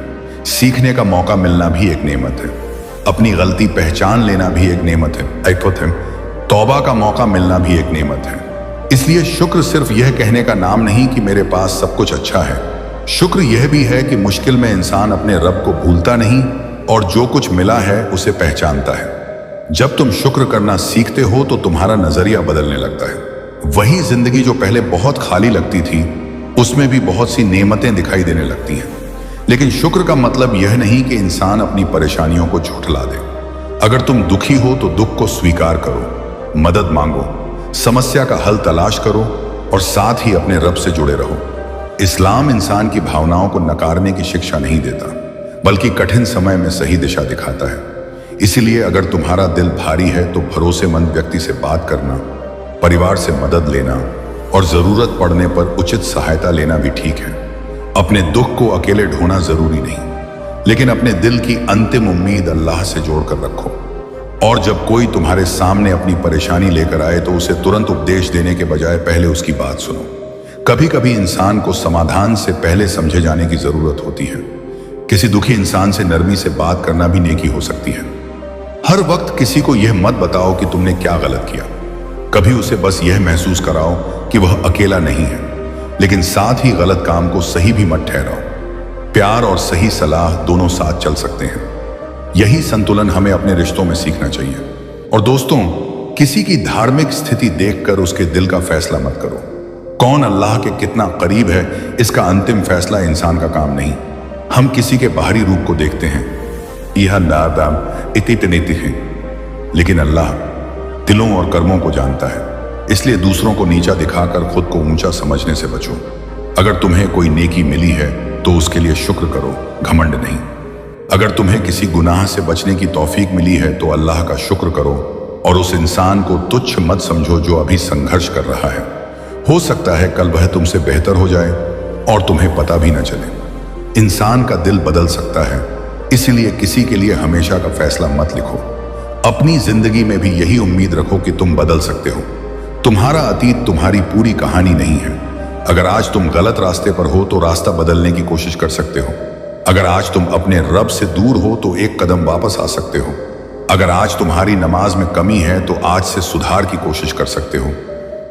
सीखने का मौका मिलना भी एक नेमत है, अपनी गलती पहचान लेना भी एक नेमत है, तौबा का मौका मिलना भी एक नेमत है। इसलिए शुक्र सिर्फ यह कहने का नाम नहीं कि मेरे पास सब कुछ अच्छा है। शुक्र यह भी है कि मुश्किल में इंसान अपने रब को भूलता नहीं और जो कुछ मिला है उसे पहचानता है। जब तुम शुक्र करना सीखते हो तो तुम्हारा नजरिया बदलने लगता है। वही जिंदगी जो पहले बहुत खाली लगती थी उसमें भी बहुत सी नेमतें दिखाई देने लगती हैं। लेकिन शुक्र का मतलब यह नहीं कि इंसान अपनी परेशानियों को झुठला दे। अगर तुम दुखी हो तो दुख को स्वीकार करो, मदद मांगो, समस्या का हल तलाश करो और साथ ही अपने रब से जुड़े रहो। इस्लाम इंसान की भावनाओं को नकारने की शिक्षा नहीं देता, बल्कि कठिन समय में सही दिशा दिखाता है। इसीलिए अगर तुम्हारा दिल भारी है तो भरोसेमंद व्यक्ति से बात करना, परिवार से मदद लेना और जरूरत पड़ने पर उचित सहायता लेना भी ठीक है। अपने दुख को अकेले ढोना जरूरी नहीं, लेकिन अपने दिल की अंतिम उम्मीद अल्लाह से जोड़कर रखो। और जब कोई तुम्हारे सामने अपनी परेशानी लेकर आए तो उसे तुरंत उपदेश देने के बजाय पहले उसकी बात सुनो। कभी कभी इंसान को समाधान से पहले समझे जाने की जरूरत होती है। किसी दुखी इंसान से नरमी से बात करना भी नेकी हो सकती है। हर वक्त किसी को यह मत बताओ कि तुमने क्या गलत किया। कभी उसे बस यह महसूस कराओ कि वह अकेला नहीं है, लेकिन साथ ही गलत काम को सही भी मत ठहराओ। प्यार और सही सलाह दोनों साथ चल सकते हैं। यही संतुलन हमें अपने रिश्तों में सीखना चाहिए। और दोस्तों, किसी की धार्मिक स्थिति देखकर उसके दिल का फैसला मत करो। कौन अल्लाह के कितना करीब है इसका अंतिम फैसला इंसान का काम नहीं। हम किसी के बाहरी रूप को देखते हैं, यह नादाम इतितनीति है, लेकिन अल्लाह दिलों और कर्मों को जानता है। इसलिए दूसरों को नीचा दिखाकर खुद को ऊंचा समझने से बचो। अगर तुम्हें कोई नेकी मिली है तो उसके लिए शुक्र करो, घमंड नहीं। अगर तुम्हें किसी गुनाह से बचने की तौफीक मिली है तो अल्लाह का शुक्र करो और उस इंसान को तुच्छ मत समझो जो अभी संघर्ष कर रहा है। हो सकता है कल वह तुमसे बेहतर हो जाए और तुम्हें पता भी न चले। इंसान का दिल बदल सकता है, इसलिए किसी के लिए हमेशा का फैसला मत लिखो। अपनी जिंदगी में भी यही उम्मीद रखो कि तुम बदल सकते हो। तुम्हारा अतीत तुम्हारी पूरी कहानी नहीं है। अगर आज तुम गलत रास्ते पर हो तो रास्ता बदलने की कोशिश कर सकते हो। अगर आज तुम अपने रब से दूर हो तो एक कदम वापस आ सकते हो। अगर आज तुम्हारी नमाज में कमी है तो आज से सुधार की कोशिश कर सकते हो।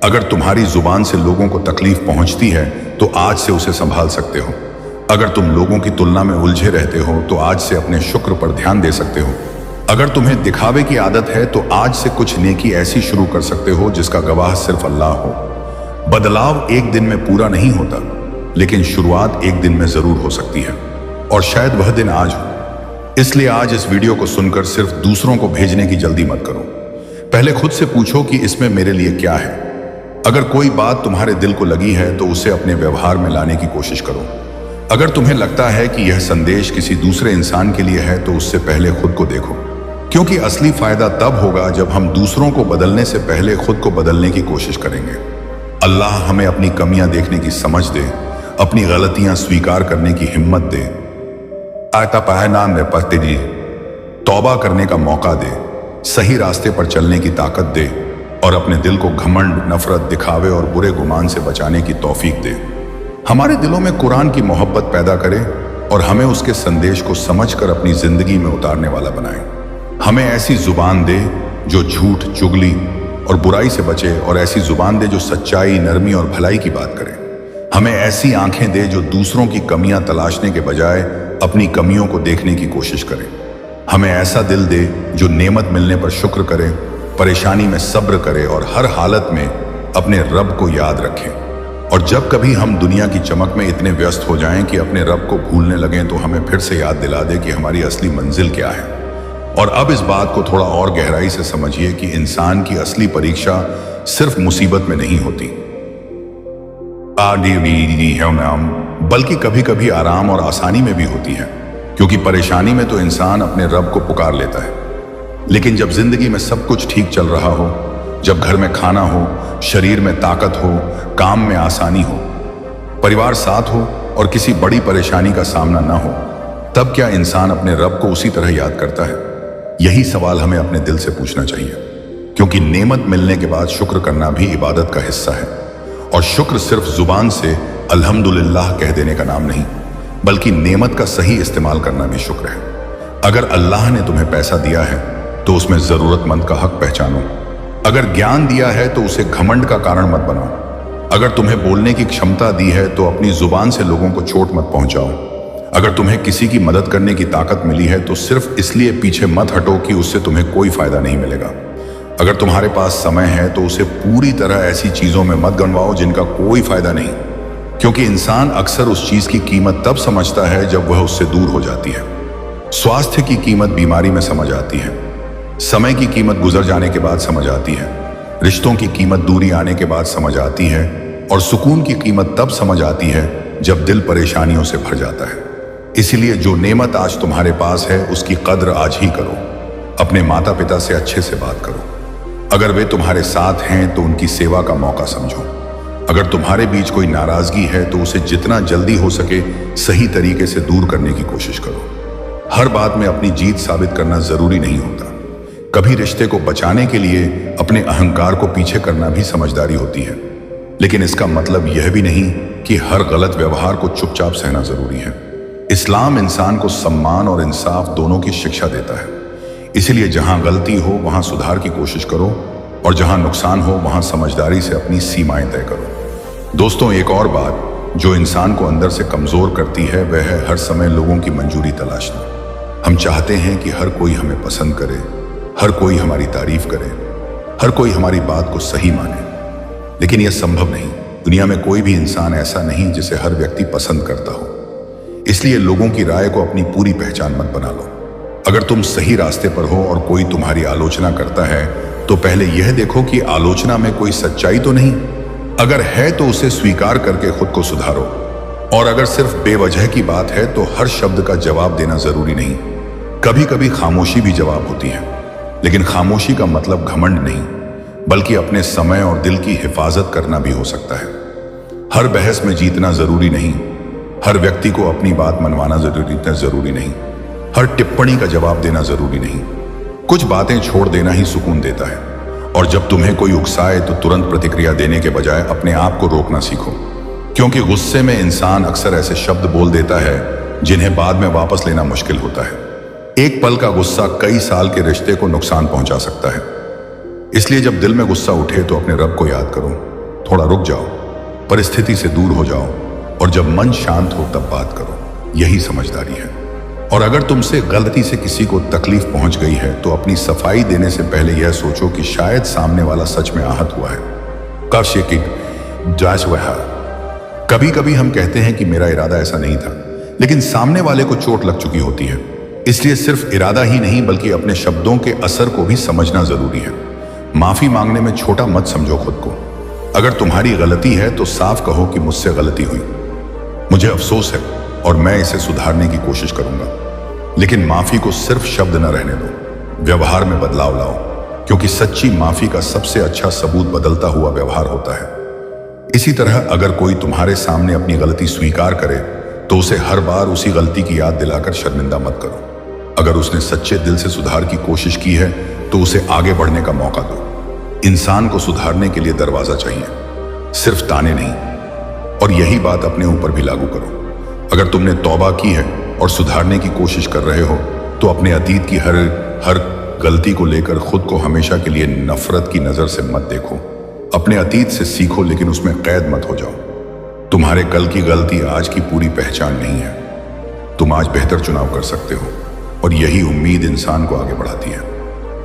अगर तुम्हारी जुबान से लोगों को तकलीफ पहुंचती है तो आज से उसे संभाल सकते हो। अगर तुम लोगों की तुलना में उलझे रहते हो तो आज से अपने शुक्र पर ध्यान दे सकते हो। अगर तुम्हें दिखावे की आदत है तो आज से कुछ नेकी ऐसी शुरू कर सकते हो जिसका गवाह सिर्फ अल्लाह हो। बदलाव एक दिन में पूरा नहीं होता, लेकिन शुरुआत एक दिन में जरूर हो सकती है और शायद वह दिन आज हो। इसलिए आज इस वीडियो को सुनकर सिर्फ दूसरों को भेजने की जल्दी मत करो। पहले खुद से पूछो कि इसमें मेरे लिए क्या है। अगर कोई बात तुम्हारे दिल को लगी है तो उसे अपने व्यवहार में लाने की कोशिश करो। अगर तुम्हें लगता है कि यह संदेश किसी दूसरे इंसान के लिए है तो उससे पहले खुद को देखो, क्योंकि असली फायदा तब होगा जब हम दूसरों को बदलने से पहले खुद को बदलने की कोशिश करेंगे। अल्लाह हमें अपनी कमियां देखने की समझ दे, अपनी गलतियां स्वीकार करने की हिम्मत दे आता पहना में पढ़ते जी तौबा करने का मौका दे, सही रास्ते पर चलने की ताकत दे और अपने दिल को घमंड, नफरत, दिखावे और बुरे गुमान से बचाने की तौफीक दे। हमारे दिलों में कुरान की मोहब्बत पैदा करे और हमें उसके संदेश को समझकर अपनी जिंदगी में उतारने वाला बनाए। हमें ऐसी जुबान दे जो झूठ, चुगली और बुराई से बचे, और ऐसी जुबान दे जो सच्चाई, नरमी और भलाई की बात करे। हमें ऐसी आंखें दे जो दूसरों की कमियां तलाशने के बजाय अपनी कमियों को देखने की कोशिश करें। हमें ऐसा दिल दे जो नेमत मिलने पर शुक्र करे, परेशानी में सब्र करे और हर हालत में अपने रब को याद रखें। और जब कभी हम दुनिया की चमक में इतने व्यस्त हो जाएं कि अपने रब को भूलने लगें, तो हमें फिर से याद दिला दे कि हमारी असली मंजिल क्या है। और अब इस बात को थोड़ा और गहराई से समझिए कि इंसान की असली परीक्षा सिर्फ मुसीबत में नहीं होती, बल्कि कभी कभी आराम और आसानी में भी होती है। क्योंकि परेशानी में तो इंसान अपने रब को पुकार लेता है, लेकिन जब जिंदगी में सब कुछ ठीक चल रहा हो, जब घर में खाना हो, शरीर में ताकत हो, काम में आसानी हो, परिवार साथ हो और किसी बड़ी परेशानी का सामना ना हो, तब क्या इंसान अपने रब को उसी तरह याद करता है? यही सवाल हमें अपने दिल से पूछना चाहिए, क्योंकि नेमत मिलने के बाद शुक्र करना भी इबादत का हिस्सा है। और शुक्र सिर्फ जुबान से अल्हम्दुलिल्लाह कह देने का नाम नहीं, बल्कि नेमत का सही इस्तेमाल करना भी शुक्र है। अगर अल्लाह ने तुम्हें पैसा दिया है तो उसमें जरूरतमंद का हक पहचानो। अगर ज्ञान दिया है तो उसे घमंड का कारण मत बनाओ। अगर तुम्हें बोलने की क्षमता दी है तो अपनी जुबान से लोगों को चोट मत पहुंचाओ। अगर तुम्हें किसी की मदद करने की ताकत मिली है तो सिर्फ इसलिए पीछे मत हटो कि उससे तुम्हें कोई फायदा नहीं मिलेगा। अगर तुम्हारे पास समय है तो उसे पूरी तरह ऐसी चीजों में मत गंवाओ जिनका कोई फायदा नहीं, क्योंकि इंसान अक्सर उस चीज की कीमत तब समझता है जब वह उससे दूर हो जाती है। स्वास्थ्य की कीमत बीमारी में समझ आती है, समय की कीमत गुजर जाने के बाद समझ आती है, रिश्तों की कीमत दूरी आने के बाद समझ आती है, और सुकून की कीमत तब समझ आती है जब दिल परेशानियों से भर जाता है। इसलिए जो नेमत आज तुम्हारे पास है उसकी कद्र आज ही करो। अपने माता पिता से अच्छे से बात करो। अगर वे तुम्हारे साथ हैं तो उनकी सेवा का मौका समझो। अगर तुम्हारे बीच कोई नाराजगी है तो उसे जितना जल्दी हो सके सही तरीके से दूर करने की कोशिश करो। हर बात में अपनी जीत साबित करना जरूरी नहीं होता। कभी रिश्ते को बचाने के लिए अपने अहंकार को पीछे करना भी समझदारी होती है, लेकिन इसका मतलब यह भी नहीं कि हर गलत व्यवहार को चुपचाप सहना जरूरी है। इस्लाम इंसान को सम्मान और इंसाफ दोनों की शिक्षा देता है। इसलिए जहां गलती हो वहां सुधार की कोशिश करो, और जहां नुकसान हो वहां समझदारी से अपनी सीमाएं तय करो। दोस्तों, एक और बात जो इंसान को अंदर से कमजोर करती है वह है हर समय लोगों की मंजूरी तलाशना। हम चाहते हैं कि हर कोई हमें पसंद करे, हर कोई हमारी तारीफ करे, हर कोई हमारी बात को सही माने, लेकिन यह संभव नहीं। दुनिया में कोई भी इंसान ऐसा नहीं जिसे हर व्यक्ति पसंद करता हो। इसलिए लोगों की राय को अपनी पूरी पहचान मत बना लो। अगर तुम सही रास्ते पर हो और कोई तुम्हारी आलोचना करता है तो पहले यह देखो कि आलोचना में कोई सच्चाई तो नहीं। अगर है तो उसे स्वीकार करके खुद को सुधारो, और अगर सिर्फ बेवजह की बात है तो हर शब्द का जवाब देना जरूरी नहीं। कभी कभी खामोशी भी जवाब होती है, लेकिन खामोशी का मतलब घमंड नहीं, बल्कि अपने समय और दिल की हिफाजत करना भी हो सकता है। हर बहस में जीतना जरूरी नहीं, हर व्यक्ति को अपनी बात मनवाना जरूरी नहीं, हर टिप्पणी का जवाब देना जरूरी नहीं। कुछ बातें छोड़ देना ही सुकून देता है। और जब तुम्हें कोई उकसाए तो तुरंत प्रतिक्रिया देने के बजाय अपने आप को रोकना सीखो, क्योंकि गुस्से में इंसान अक्सर ऐसे शब्द बोल देता है जिन्हें बाद में वापस लेना मुश्किल होता है। एक पल का गुस्सा कई साल के रिश्ते को नुकसान पहुंचा सकता है। इसलिए जब दिल में गुस्सा उठे तो अपने रब को याद करो, थोड़ा रुक जाओ, परिस्थिति से दूर हो जाओ, और जब मन शांत हो तब बात करो। यही समझदारी है। और अगर तुमसे गलती से किसी को तकलीफ पहुंच गई है तो अपनी सफाई देने से पहले यह सोचो कि शायद सामने वाला सच में आहत हुआ है। कभी कभी हम कहते हैं कि मेरा इरादा ऐसा नहीं था, लेकिन सामने वाले को चोट लग चुकी होती है। इसलिए सिर्फ इरादा ही नहीं बल्कि अपने शब्दों के असर को भी समझना जरूरी है। माफी मांगने में छोटा मत समझो खुद को। अगर तुम्हारी गलती है तो साफ कहो कि मुझसे गलती हुई, मुझे अफसोस है और मैं इसे सुधारने की कोशिश करूंगा। लेकिन माफी को सिर्फ शब्द न रहने दो, व्यवहार में बदलाव लाओ, क्योंकि सच्ची माफी का सबसे अच्छा सबूत बदलता हुआ व्यवहार होता है। इसी तरह अगर कोई तुम्हारे सामने अपनी गलती स्वीकार करे तो उसे हर बार उसी गलती की याद दिलाकर शर्मिंदा मत करो। अगर उसने सच्चे दिल से सुधार की कोशिश की है तो उसे आगे बढ़ने का मौका दो। इंसान को सुधारने के लिए दरवाजा चाहिए, सिर्फ ताने नहीं। और यही बात अपने ऊपर भी लागू करो। अगर तुमने तौबा की है और सुधारने की कोशिश कर रहे हो तो अपने अतीत की हर गलती को लेकर खुद को हमेशा के लिए नफरत की नजर से मत देखो। अपने अतीत से सीखो, लेकिन उसमें कैद मत हो जाओ। तुम्हारे कल की गलती आज की पूरी पहचान नहीं है। तुम आज बेहतर चुनाव कर सकते हो और यही उम्मीद इंसान को आगे बढ़ाती है।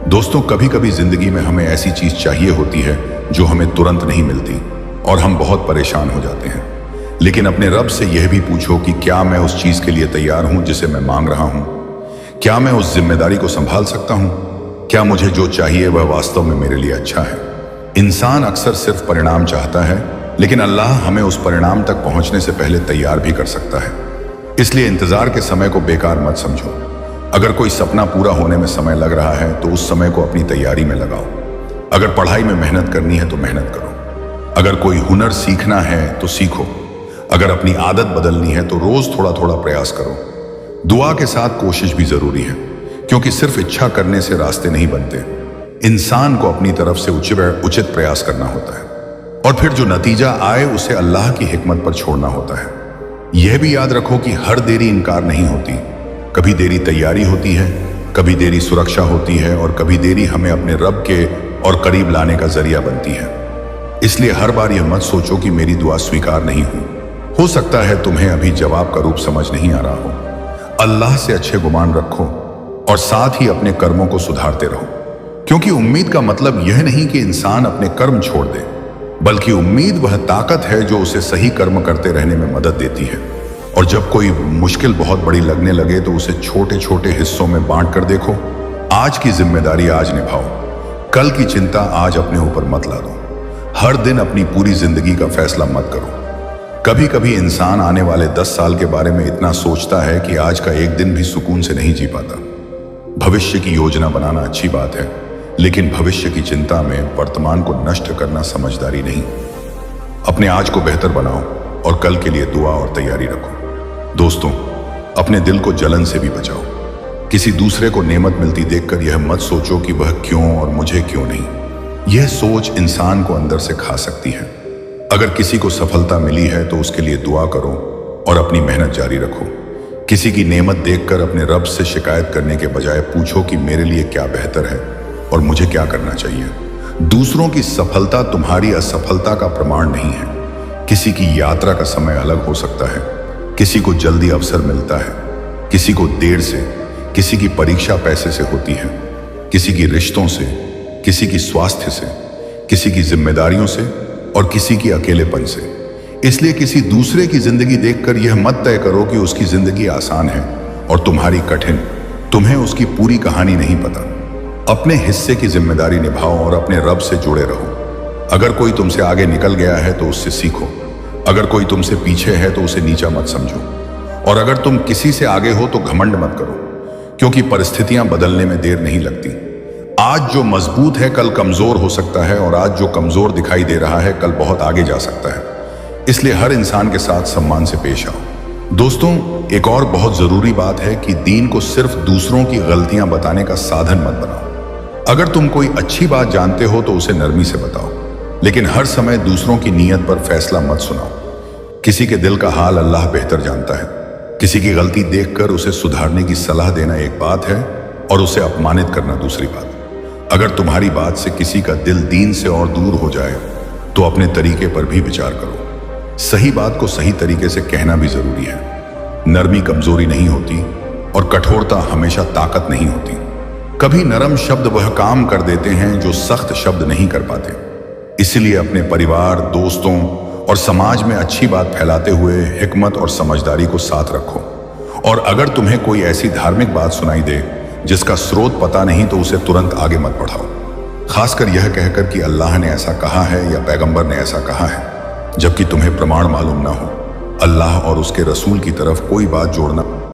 दोस्तों, कभी कभी जिंदगी में हमें ऐसी चीज चाहिए होती है जो हमें तुरंत नहीं मिलती और हम बहुत परेशान हो जाते हैं। लेकिन अपने रब से यह भी पूछो कि क्या मैं उस चीज के लिए तैयार हूं जिसे मैं मांग रहा हूं? क्या मैं उस जिम्मेदारी को संभाल सकता हूं? क्या मुझे जो चाहिए वह वास्तव में मेरे लिए अच्छा है? इंसान अक्सर सिर्फ परिणाम चाहता है, लेकिन अल्लाह हमें उस परिणाम तक पहुंचने से पहले तैयार भी कर सकता है। इसलिए इंतजार के समय को बेकार मत समझो। अगर कोई सपना पूरा होने में समय लग रहा है तो उस समय को अपनी तैयारी में लगाओ। अगर पढ़ाई में मेहनत करनी है तो मेहनत करो। अगर कोई हुनर सीखना है तो सीखो। अगर अपनी आदत बदलनी है तो रोज थोड़ा थोड़ा प्रयास करो। दुआ के साथ कोशिश भी जरूरी है, क्योंकि सिर्फ इच्छा करने से रास्ते नहीं बनते। इंसान को अपनी तरफ से उचित प्रयास करना होता है और फिर जो नतीजा आए उसे अल्लाह की हिकमत पर छोड़ना होता है। यह भी याद रखो कि हर देरी इनकार नहीं होती। कभी देरी तैयारी होती है, कभी देरी सुरक्षा होती है और कभी देरी हमें अपने रब के और करीब लाने का जरिया बनती है। इसलिए हर बार यह मत सोचो कि मेरी दुआ स्वीकार नहीं हुई। हो सकता है तुम्हें अभी जवाब का रूप समझ नहीं आ रहा हो। अल्लाह से अच्छे गुमान रखो और साथ ही अपने कर्मों को सुधारते रहो, क्योंकि उम्मीद का मतलब यह नहीं कि इंसान अपने कर्म छोड़ दे, बल्कि उम्मीद वह ताकत है जो उसे सही कर्म करते रहने में मदद देती है। और जब कोई मुश्किल बहुत बड़ी लगने लगे तो उसे छोटे छोटे हिस्सों में बांट कर देखो। आज की जिम्मेदारी आज निभाओ, कल की चिंता आज अपने ऊपर मत ला दो। हर दिन अपनी पूरी जिंदगी का फैसला मत करो। कभी कभी इंसान आने वाले 10 साल के बारे में इतना सोचता है कि आज का एक दिन भी सुकून से नहीं जी पाता। भविष्य की योजना बनाना अच्छी बात है, लेकिन भविष्य की चिंता में वर्तमान को नष्ट करना समझदारी नहीं। अपने आज को बेहतर बनाओ और कल के लिए दुआ और तैयारी रखो। दोस्तों, अपने दिल को जलन से भी बचाओ। किसी दूसरे को नेमत मिलती देखकर यह मत सोचो कि वह क्यों और मुझे क्यों नहीं। यह सोच इंसान को अंदर से खा सकती है। अगर किसी को सफलता मिली है तो उसके लिए दुआ करो और अपनी मेहनत जारी रखो। किसी की नेमत देखकर अपने रब से शिकायत करने के बजाय पूछो कि मेरे लिए क्या बेहतर है और मुझे क्या करना चाहिए। दूसरों की सफलता तुम्हारी असफलता का प्रमाण नहीं है। किसी की यात्रा का समय अलग हो सकता है। किसी को जल्दी अवसर मिलता है, किसी को देर से। किसी की परीक्षा पैसे से होती है, किसी की रिश्तों से, किसी की स्वास्थ्य से, किसी की जिम्मेदारियों से और किसी की अकेलेपन से। इसलिए किसी दूसरे की जिंदगी देखकर यह मत तय करो कि उसकी जिंदगी आसान है और तुम्हारी कठिन। तुम्हें उसकी पूरी कहानी नहीं पता। अपने हिस्से की जिम्मेदारी निभाओ और अपने रब से जुड़े रहो। अगर कोई तुमसे आगे निकल गया है तो उससे सीखो। अगर कोई तुमसे पीछे है तो उसे नीचा मत समझो। और अगर तुम किसी से आगे हो तो घमंड मत करो, क्योंकि परिस्थितियां बदलने में देर नहीं लगती। आज जो मजबूत है कल कमजोर हो सकता है और आज जो कमजोर दिखाई दे रहा है कल बहुत आगे जा सकता है। इसलिए हर इंसान के साथ सम्मान से पेश आओ। दोस्तों, एक और बहुत जरूरी बात है कि दीन को सिर्फ दूसरों की गलतियां बताने का साधन मत बनाओ। अगर तुम कोई अच्छी बात जानते हो तो उसे नरमी से बताओ, लेकिन हर समय दूसरों की नीयत पर फैसला मत सुनाओ। किसी के दिल का हाल अल्लाह बेहतर जानता है। किसी की गलती देखकर उसे सुधारने की सलाह देना एक बात है और उसे अपमानित करना दूसरी बात। अगर तुम्हारी बात से किसी का दिल दीन से और दूर हो जाए तो अपने तरीके पर भी विचार करो। सही बात को सही तरीके से कहना भी जरूरी है। नरमी कमजोरी नहीं होती और कठोरता हमेशा ताकत नहीं होती। कभी नरम शब्द वह काम कर देते हैं जो सख्त शब्द नहीं कर पाते। इसलिए अपने परिवार, दोस्तों और समाज में अच्छी बात फैलाते हुए हिकमत और समझदारी को साथ रखो। और अगर तुम्हें कोई ऐसी धार्मिक बात सुनाई दे जिसका स्रोत पता नहीं तो उसे तुरंत आगे मत बढ़ाओ, खासकर यह कहकर कि अल्लाह ने ऐसा कहा है या पैगंबर ने ऐसा कहा है, जबकि तुम्हें प्रमाण मालूम ना हो। अल्लाह और उसके रसूल की तरफ कोई बात जोड़ना